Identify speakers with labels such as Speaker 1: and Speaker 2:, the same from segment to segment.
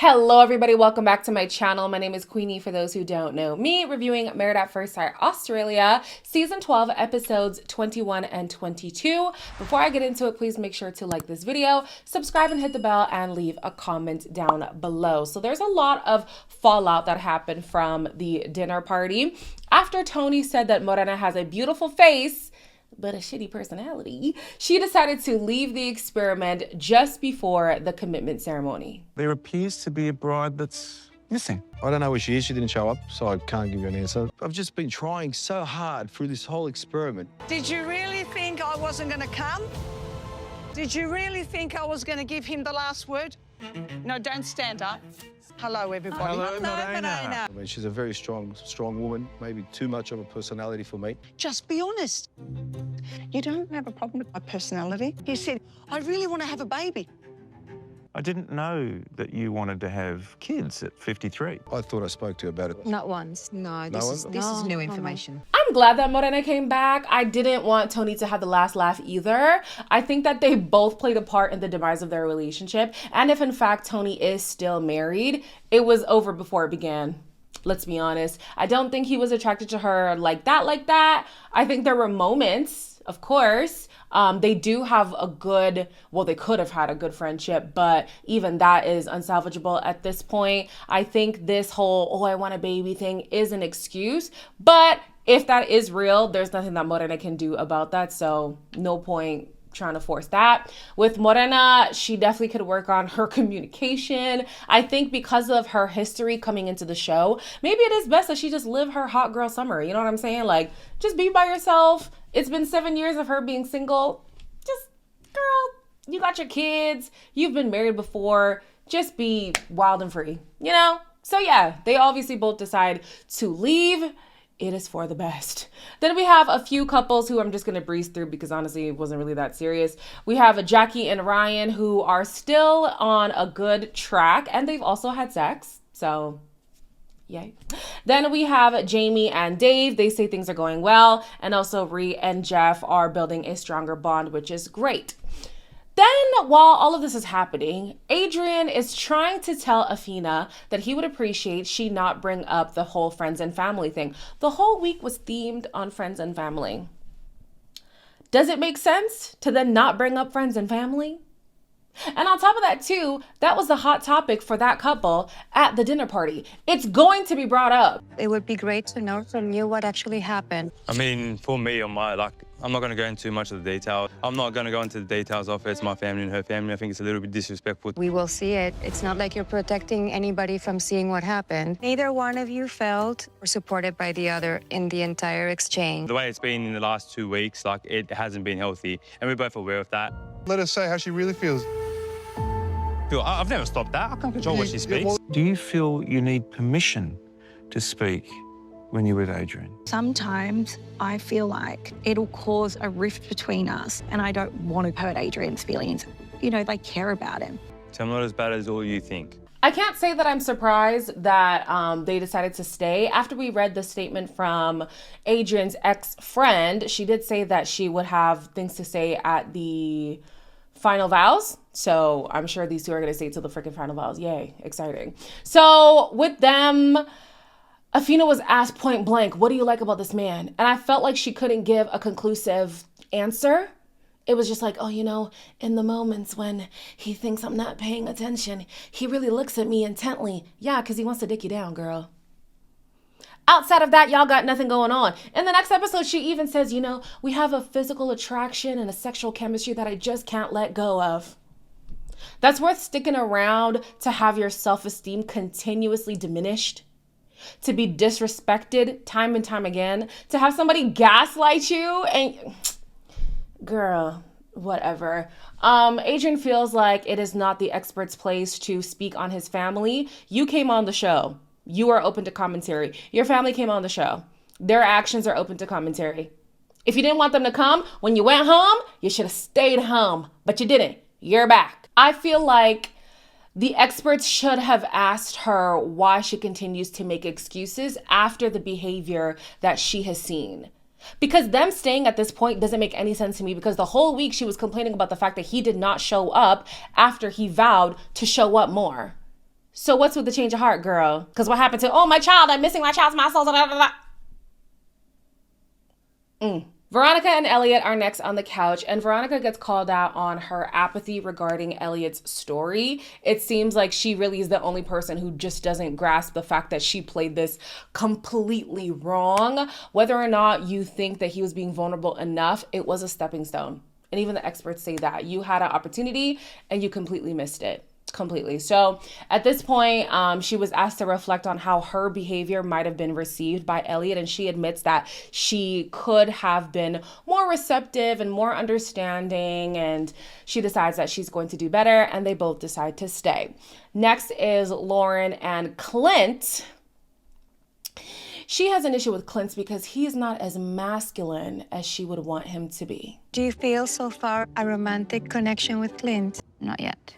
Speaker 1: Hello everybody, welcome back to my channel. My name is Queenie for those who don't know me, reviewing Married at First Sight Australia, Season 12, Episodes 21 and 22. Before I get into it, please make sure to like this video, subscribe and hit the bell, and leave a comment down below. So there's a lot of fallout that happened from the dinner party. After Tony said that Morena has a beautiful face, but a shitty personality, she decided to leave the experiment just before the commitment ceremony.
Speaker 2: There appears to be a bride that's missing.
Speaker 3: I don't know where she is. She didn't show up, so I can't give you an answer. I've just been trying so hard through this whole experiment.
Speaker 4: Did you really think I wasn't going to come? Did you really think I was going to give him the last word? No, don't stand up. Hello, everybody.
Speaker 2: Hello, Morena.
Speaker 3: I mean, she's a very strong woman, maybe too much of a personality for me.
Speaker 4: Just be honest. You don't have a problem with my personality. You said, I really want to have a baby.
Speaker 2: I didn't know that you wanted to have kids at 53.
Speaker 3: I thought I spoke to her about it.
Speaker 5: Not once.
Speaker 3: No
Speaker 5: this
Speaker 3: one?
Speaker 5: is new information.
Speaker 1: I'm glad that Morena came back. I didn't want Tony to have the last laugh either. I think that they both played a part in the demise of their relationship. And if in fact Tony is still married, it was over before it began. Let's be honest. I don't think he was attracted to her like that. I think there were moments, of course. They do have a good, well, they could have had a good friendship, but even that is unsalvageable at this point. I think this whole, oh, I want a baby thing is an excuse, but if that is real, there's nothing that Morena can do about that. So no point trying to force that. With Morena, she definitely could work on her communication. I think because of her history coming into the show, maybe it is best that she just live her hot girl summer. You know what I'm saying? Like, just be by yourself. It's been 7 years of her being single. Just, girl, you got your kids. You've been married before. Just be wild and free, you know? So yeah, they obviously both decide to leave. It is for the best. Then we have a few couples who I'm just going to breeze through because honestly, it wasn't really that serious. We have Jackie and Ryan who are still on a good track and they've also had sex. So yay. Then we have Jamie and Dave. They say things are going well. And also Ree and Jeff are building a stronger bond, which is great. Then, while all of this is happening, Adrian is trying to tell Aina that he would appreciate she not bring up the whole friends and family thing. The whole week was themed on friends and family. Does it make sense to then not bring up friends and family? And on top of that, too, that was the hot topic for that couple at the dinner party. It's going to be brought up.
Speaker 5: It would be great to know from you what actually happened.
Speaker 6: I mean, for me, I'm not going to go into too much of the detail. I'm not going to go into the details of it. It's my family and her family. I think it's a little bit disrespectful.
Speaker 5: We will see it. It's not like you're protecting anybody from seeing what happened. Neither one of you felt or supported by the other in the entire exchange.
Speaker 6: The way it's been in the last 2 weeks, like, it hasn't been healthy. And we're both aware of that.
Speaker 7: Let her say how she really feels.
Speaker 6: I've never stopped that. I can't control what she speaks.
Speaker 2: Do you feel you need permission to speak when you're with Adrian?
Speaker 8: Sometimes I feel like it'll cause a rift between us and I don't want to hurt Adrian's feelings. You know, they care about him.
Speaker 6: So I'm not as bad as all you think.
Speaker 1: I can't say that I'm surprised that they decided to stay. After we read the statement from Adrian's ex-friend, she did say that she would have things to say at the final vows. So I'm sure these two are going to stay till the freaking final vows. Yay, exciting. So with them, Aina was asked point blank, what do you like about this man? And I felt like she couldn't give a conclusive answer. It was just like, oh, you know, in the moments when he thinks I'm not paying attention, he really looks at me intently. Yeah, because he wants to dick you down, girl. Outside of that, y'all got nothing going on. In the next episode, she even says, you know, we have a physical attraction and a sexual chemistry that I just can't let go of. That's worth sticking around to have your self-esteem continuously diminished, to be disrespected time and time again, to have somebody gaslight you and girl, whatever. Adrian feels like it is not the expert's place to speak on his family. You came on the show. You are open to commentary. Your family came on the show. Their actions are open to commentary. If you didn't want them to come, when you went home, you should have stayed home, but you didn't. You're back. I feel like the experts should have asked her why she continues to make excuses after the behavior that she has seen. Because them staying at this point doesn't make any sense to me, because the whole week she was complaining about the fact that he did not show up after he vowed to show up more. So what's with the change of heart, girl? Because what happened to, oh, my child, I'm missing my child's muscles. Blah, blah, blah. Veronica and Elliot are next on the couch, and Veronica gets called out on her apathy regarding Elliot's story. It seems like she really is the only person who just doesn't grasp the fact that she played this completely wrong. Whether or not you think that he was being vulnerable enough, it was a stepping stone. And even the experts say that. You had an opportunity and you completely missed it. Completely. So at this point, she was asked to reflect on how her behavior might have been received by Elliot, and she admits that she could have been more receptive and more understanding, and she decides that she's going to do better, and they both decide to stay. Next is Lauren and Clint. She has an issue with Clint because he's not as masculine as she would want him to be.
Speaker 5: Do you feel so far a romantic connection with Clint?
Speaker 9: Not yet.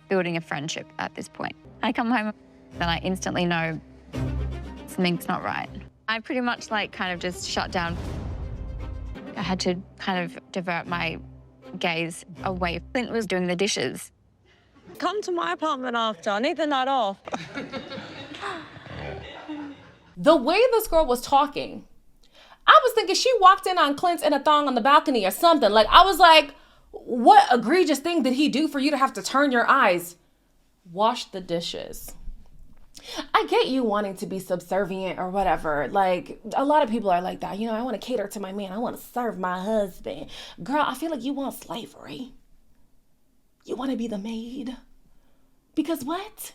Speaker 9: Building a friendship at this point. I come home and I instantly know something's not right. I pretty much kind of just shut down. I had to kind of divert my gaze away. Clint was doing the dishes.
Speaker 8: Come to my apartment after. I need the night off.
Speaker 1: The way this girl was talking, I was thinking she walked in on Clint in a thong on the balcony or something. I was like, what egregious thing did he do for you to have to turn your eyes? Wash the dishes. I get you wanting to be subservient or whatever. A lot of people are like that. I want to cater to my man. I want to serve my husband. Girl, I feel like you want slavery. You want to be the maid. Because what?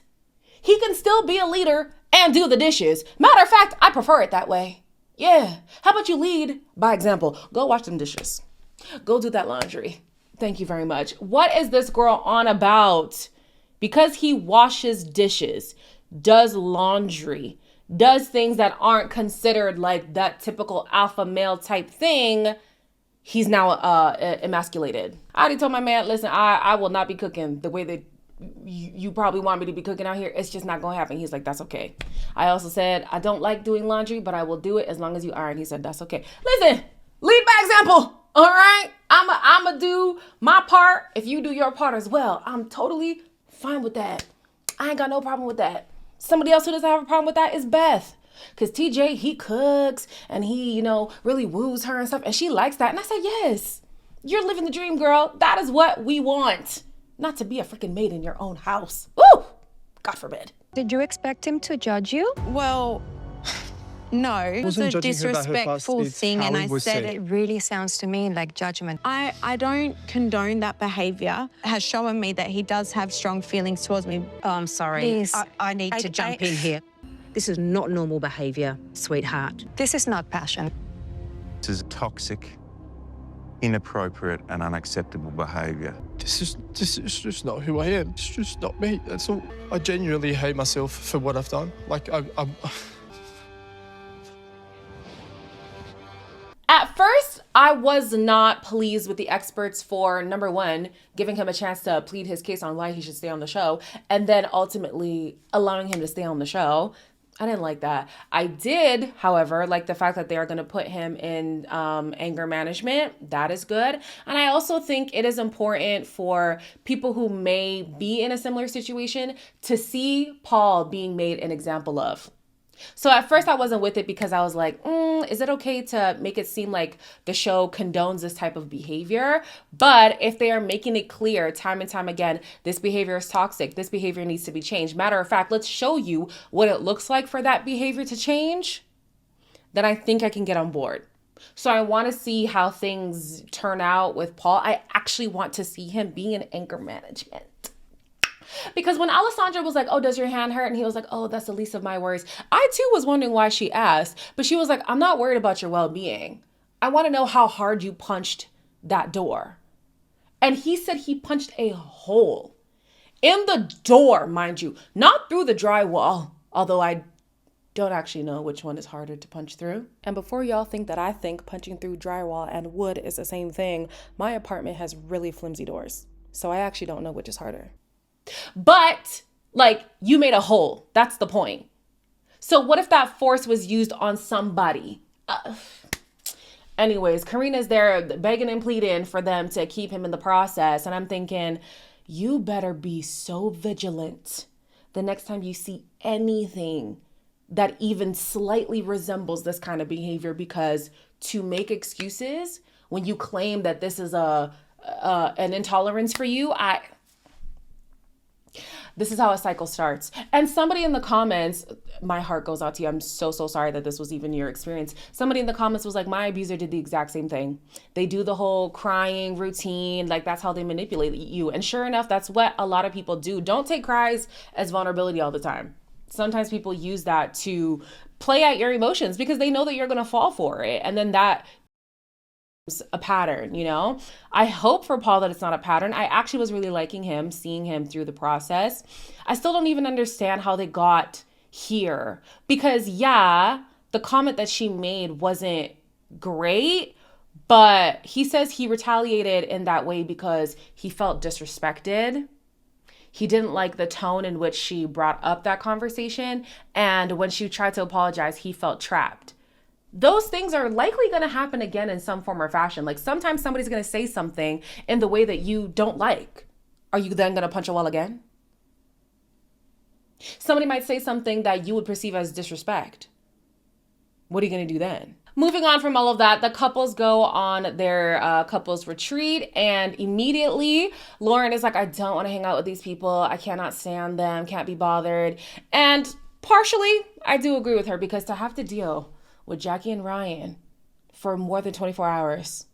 Speaker 1: He can still be a leader and do the dishes. Matter of fact, I prefer it that way. Yeah. How about you lead by example? Go wash them dishes. Go do that laundry. Thank you very much. What is this girl on about? Because he washes dishes, does laundry, does things that aren't considered like that typical alpha male type thing, he's now emasculated. I already told my man, listen, I will not be cooking the way that you probably want me to be cooking out here. It's just not going to happen. He's like, that's okay. I also said, I don't like doing laundry, but I will do it as long as you iron. He said, that's okay. Listen, lead by example. All right, I'ma do my part. If you do your part as well, I'm totally fine with that. I ain't got no problem with that. Somebody else who doesn't have a problem with that is Beth. Because TJ, he cooks and he, really woos her and stuff. And she likes that. And I said, yes, you're living the dream, girl. That is what we want. Not to be a freaking maid in your own house. Ooh, God forbid.
Speaker 5: Did you expect him to judge you?
Speaker 8: Well, no. It was a disrespectful thing, and I said
Speaker 5: It really sounds to me like judgment.
Speaker 8: I don't condone that behaviour. Has shown me that he does have strong feelings towards me.
Speaker 10: Oh, I'm sorry.
Speaker 5: Please.
Speaker 10: I need to jump in here. This is not normal behaviour, sweetheart.
Speaker 5: This is not passion.
Speaker 2: This is toxic, inappropriate and unacceptable behaviour.
Speaker 3: This is just not who I am. It's just not me, that's all. I genuinely hate myself for what I've done.
Speaker 1: At first, I was not pleased with the experts for, number one, giving him a chance to plead his case on why he should stay on the show, and then ultimately allowing him to stay on the show. I didn't like that. I did, however, like the fact that they are going to put him in anger management. That is good. And I also think it is important for people who may be in a similar situation to see Paul being made an example of. So at first I wasn't with it because I was like, is it okay to make it seem like the show condones this type of behavior? But if they are making it clear time and time again, this behavior is toxic, this behavior needs to be changed. Matter of fact, let's show you what it looks like for that behavior to change, then I think I can get on board. So I want to see how things turn out with Paul. I actually want to see him be in anger management. Because when Alessandra was like, oh, does your hand hurt? And he was like, oh, that's the least of my worries. I too was wondering why she asked, but she was like, I'm not worried about your well-being. I want to know how hard you punched that door. And he said he punched a hole in the door, mind you, not through the drywall, although I don't actually know which one is harder to punch through. And before y'all think that I think punching through drywall and wood is the same thing, my apartment has really flimsy doors. So I actually don't know which is harder. But you made a hole. That's the point. So what if that force was used on somebody? Anyways, Karina's there begging and pleading for them to keep him in the process. And I'm thinking, you better be so vigilant the next time you see anything that even slightly resembles this kind of behavior, because to make excuses when you claim that this is an intolerance for you, this is how a cycle starts. And somebody in the comments, my heart goes out to you. I'm so sorry that this was even your experience. Somebody in the comments was like, my abuser did the exact same thing. They do the whole crying routine. Like, that's how they manipulate you. And sure enough, that's what a lot of people do. Don't take cries as vulnerability all the time. Sometimes people use that to play at your emotions because they know that you're going to fall for it. And then that a pattern, you know? I hope for Paul that it's not a pattern. I actually was really liking him, seeing him through the process. I still don't even understand how they got here, because yeah, the comment that she made wasn't great, but he says he retaliated in that way because he felt disrespected. He didn't like the tone in which she brought up that conversation, and when she tried to apologize, he felt trapped. Those things are likely going to happen again in some form or fashion. Like, sometimes somebody's going to say something in the way that you don't like. Are you then going to punch a wall again? Somebody might say something that you would perceive as disrespect. What are you going to do then? Moving on from all of that, the couples go on their couples retreat, and immediately Lauren is like, I don't want to hang out with these people. I cannot stand them, can't be bothered. And partially, I do agree with her, because to have to deal with Jackie and Ryan for more than 24 hours,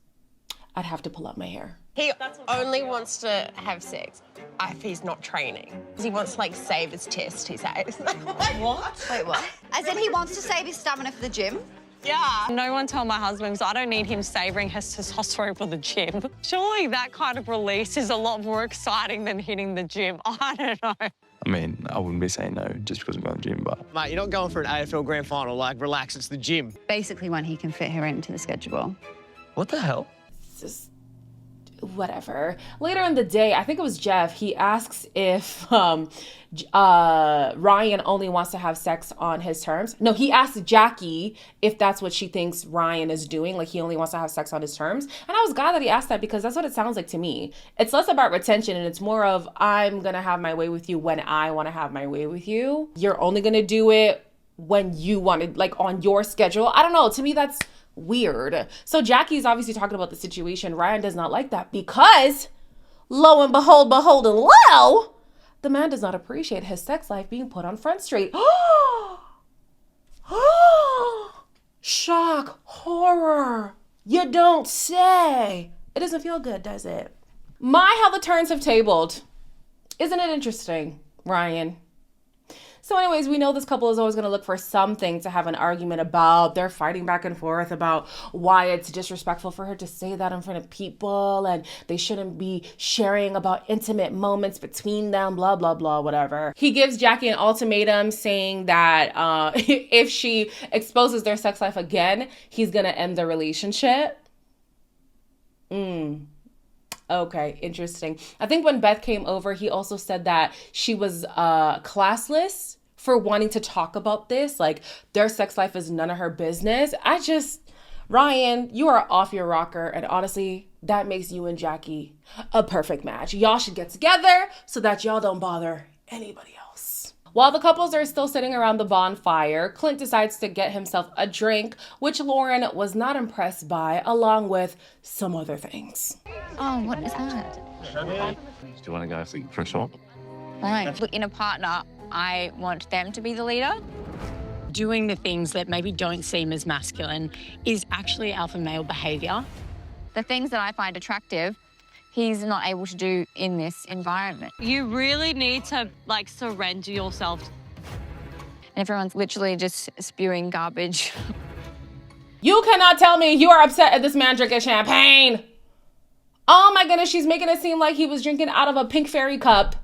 Speaker 1: I'd have to pull up my hair.
Speaker 11: He only wants to have sex if he's not training. He wants to, like, save his test, he says.
Speaker 12: What? Wait, what? I said he wants to save his stamina for the gym.
Speaker 4: Yeah. No one told my husband, because I don't need him saving his testosterone for the gym. Surely that kind of release is a lot more exciting than hitting the gym. I don't know.
Speaker 6: I mean, I wouldn't be saying no just because I'm going to the gym, but...
Speaker 13: Mate, you're not going for an AFL grand final. Like, relax, it's the gym.
Speaker 9: Basically when he can fit her into the schedule.
Speaker 6: What the hell?
Speaker 1: It's just whatever. Later in the day, I think it was Jeff, he asks if Ryan only wants to have sex on his terms. No, he asked Jackie if that's what she thinks Ryan is doing, like he only wants to have sex on his terms. And I was glad that he asked that, because that's what it sounds like to me. It's less about retention and it's more of, I'm gonna have my way with you when I want to have my way with you. You're only gonna do it when you want it, like on your schedule. I don't know, to me that's weird. So Jackie's obviously talking about the situation. Ryan does not like that, because lo and behold, and lo, the man does not appreciate his sex life being put on Front Street. Shock, horror. You don't say. It doesn't feel good, does it? My, how the turns have tabled. Isn't it interesting, Ryan? So anyways, we know this couple is always going to look for something to have an argument about. They're fighting back and forth about why it's disrespectful for her to say that in front of people, and they shouldn't be sharing about intimate moments between them, blah, blah, blah, whatever. He gives Jackie an ultimatum saying that if she exposes their sex life again, he's going to end the relationship. Okay, interesting. I think when Beth came over, he also said that she was classless for wanting to talk about this. Like, their sex life is none of her business. Ryan, you are off your rocker. And honestly, that makes you and Jackie a perfect match. Y'all should get together so that y'all don't bother anybody else. While the couples are still sitting around the bonfire, Clint decides to get himself a drink, which Lauren was not impressed by, along with some other things.
Speaker 9: Oh, what is that?
Speaker 2: Do you want to go for a shot?
Speaker 9: Right. Look, in a partner, I want them to be the leader.
Speaker 4: Doing the things that maybe don't seem as masculine is actually alpha male behaviour.
Speaker 9: The things that I find attractive, he's not able to do in this environment.
Speaker 4: You really need to, like, surrender yourself.
Speaker 9: And everyone's literally just spewing garbage.
Speaker 1: You cannot tell me you are upset at this man drinking champagne. Oh my goodness, she's making it seem like he was drinking out of a pink fairy cup.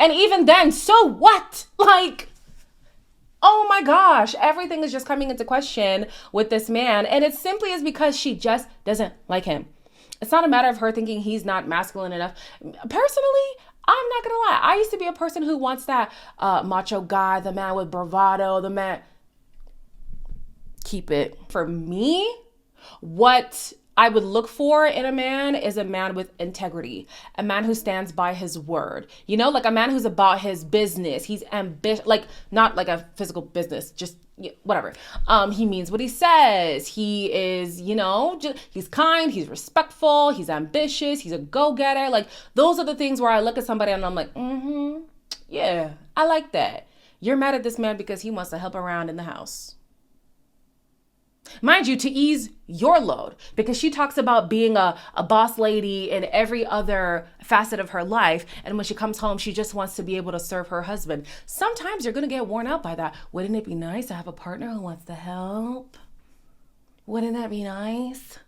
Speaker 1: And even then, so what? Like, oh my gosh, everything is just coming into question with this man. And it simply is because she just doesn't like him. It's not a matter of her thinking he's not masculine enough. Personally, I'm not gonna lie. I used to be a person who wants that macho guy, the man with bravado, the man. Keep it. For me, what I would look for in a man is a man with integrity, a man who stands by his word, you know, like a man who's about his business. He's ambitious, like not like a physical business, just whatever. He means what he says. He is, you know, he's kind, he's respectful, he's ambitious, he's a go-getter. Like those are the things where I look at somebody and I'm like, yeah, I like that. You're mad at this man because he wants to help around in the house. Mind you, to ease your load, because she talks about being a boss lady in every other facet of her life. And when she comes home, she just wants to be able to serve her husband. Sometimes you're going to get worn out by that. Wouldn't it be nice to have a partner who wants to help? Wouldn't that be nice?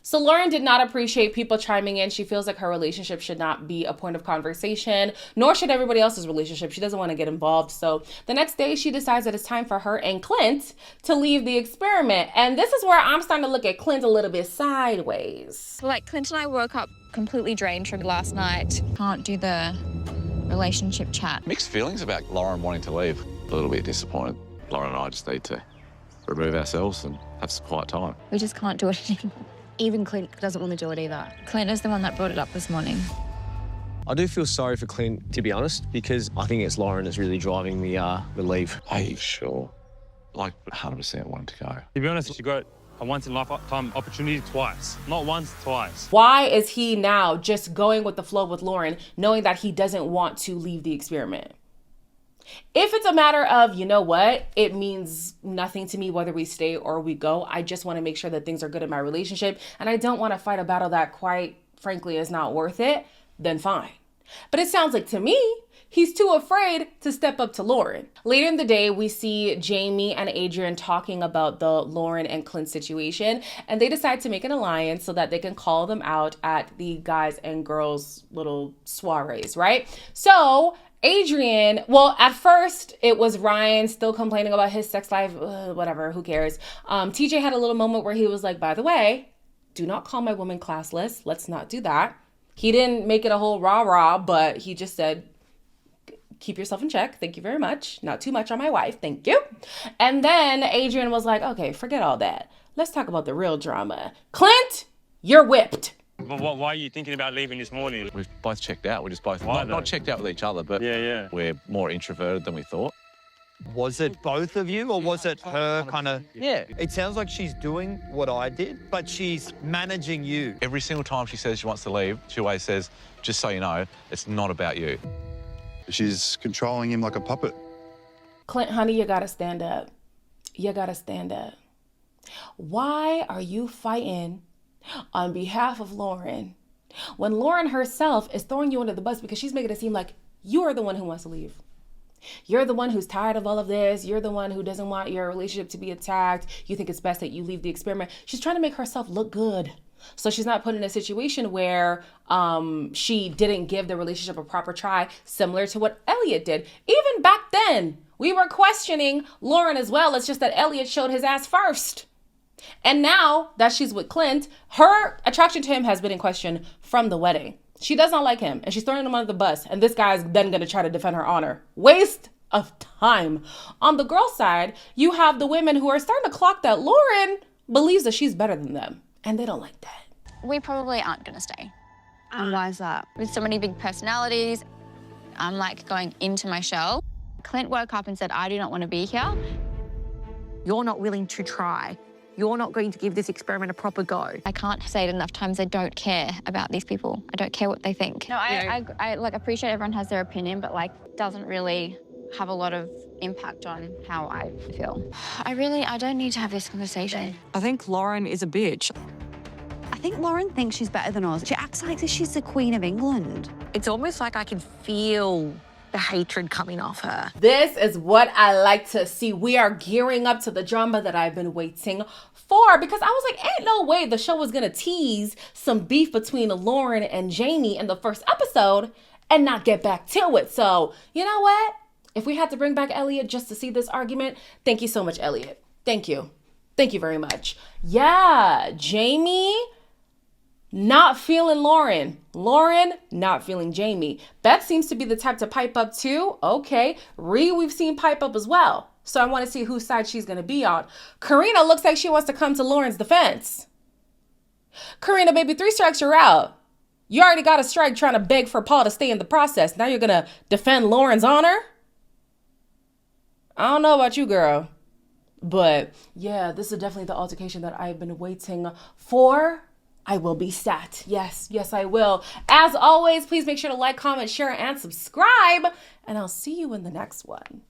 Speaker 1: So Lauren did not appreciate people chiming in. She feels like her relationship should not be a point of conversation, nor should everybody else's relationship. She doesn't want to get involved. So the next day she decides that it's time for her and Clint to leave the experiment. And this is where I'm starting to look at Clint a little bit sideways.
Speaker 9: Like Clint and I woke up completely drained from last night. Can't do the relationship chat.
Speaker 14: Mixed feelings about Lauren wanting to leave. A little bit disappointed. Lauren and I just need to remove ourselves and have some quiet time.
Speaker 9: We just can't do it anymore.
Speaker 5: Even Clint doesn't want to do it either.
Speaker 9: Clint is the one that brought it up this morning.
Speaker 13: I do feel sorry for Clint, to be honest, because I think it's Lauren that's really driving the leave.
Speaker 14: Are you sure? Like 100% wanting to go.
Speaker 6: To be honest, she got a once-in-a-lifetime opportunity twice. Not once, twice.
Speaker 1: Why is he now just going with the flow with Lauren, knowing that he doesn't want to leave the experiment? If it's a matter of, you know what, it means nothing to me whether we stay or we go. I just want to make sure that things are good in my relationship, and I don't want to fight a battle that quite frankly is not worth it, then fine. But it sounds like to me, he's too afraid to step up to Lauren. Later in the day, we see Jamie and Adrian talking about the Lauren and Clint situation, and they decide to make an alliance so that they can call them out at the guys and girls little soirees, right? So Adrian, well, at first it was Ryan still complaining about his sex life, whatever, who cares? TJ had a little moment where he was like, by the way, do not call my woman classless. Let's not do that. He didn't make it a whole rah-rah, but he just said, keep yourself in check. Thank you very much. Not too much on my wife. Thank you. And then Adrian was like, okay, forget all that. Let's talk about the real drama. Clint, you're whipped.
Speaker 6: But why are you thinking about leaving this morning?
Speaker 14: We've both checked out. We're just both not checked out with each other, but
Speaker 6: yeah,
Speaker 14: we're more introverted than we thought.
Speaker 3: Was it both of you, or was it her kind of... Yeah, it sounds like she's doing what I did, but she's managing you.
Speaker 14: Every single time she says she wants to leave, she always says, just so you know, it's not about you.
Speaker 7: She's controlling him like a puppet.
Speaker 1: Clint, honey, you gotta stand up. You gotta stand up. Why are you fighting on behalf of Lauren when Lauren herself is throwing you under the bus because she's making it seem like you are the one who wants to leave? You're the one who's tired of all of this. You're the one who doesn't want your relationship to be attacked. You think it's best that you leave the experiment. She's trying to make herself look good. So she's not put in a situation where she didn't give the relationship a proper try, similar to what Elliot did. Even back then, we were questioning Lauren as well. It's just that Elliot showed his ass first. And now that she's with Clint, her attraction to him has been in question from the wedding. She does not like him, and she's throwing him under the bus, and this guy's then going to try to defend her honor. Waste of time. On the girl side, you have the women who are starting to clock that Lauren believes that she's better than them, and they don't like that.
Speaker 9: We probably aren't going to stay.
Speaker 5: And why is that?
Speaker 9: With so many big personalities, I'm like going into my shell. Clint woke up and said, I do not want to be here.
Speaker 10: You're not willing to try. You're not going to give this experiment a proper go.
Speaker 9: I can't say it enough times. I don't care about these people. I don't care what they think. No, I like appreciate everyone has their opinion, but like doesn't really have a lot of impact on how I feel. I don't need to have this conversation.
Speaker 8: I think Lauren is a bitch.
Speaker 12: I think Lauren thinks she's better than us. She acts like she's the Queen of England.
Speaker 10: It's almost like I can feel the hatred coming off her.
Speaker 1: This is what I like to see. We are gearing up to the drama that I've been waiting for, because I was like, ain't no way the show was gonna tease some beef between Lauren and Jamie in the first episode and not get back to it. So, you know what? If we had to bring back Elliot just to see this argument, thank you so much, Elliot. Thank you. Thank you very much. Yeah, Jamie not feeling Lauren. Lauren not feeling Jamie. Beth seems to be the type to pipe up too. Okay. Ree, we've seen pipe up as well. So I want to see whose side she's going to be on. Karina looks like she wants to come to Lauren's defense. Karina, baby, 3 strikes, you're out. You already got a strike trying to beg for Paul to stay in the process. Now you're going to defend Lauren's honor? I don't know about you, girl. But yeah, this is definitely the altercation that I've been waiting for. I will be sat. Yes, I will. As always, please make sure to like, comment, share, and subscribe. And I'll see you in the next one.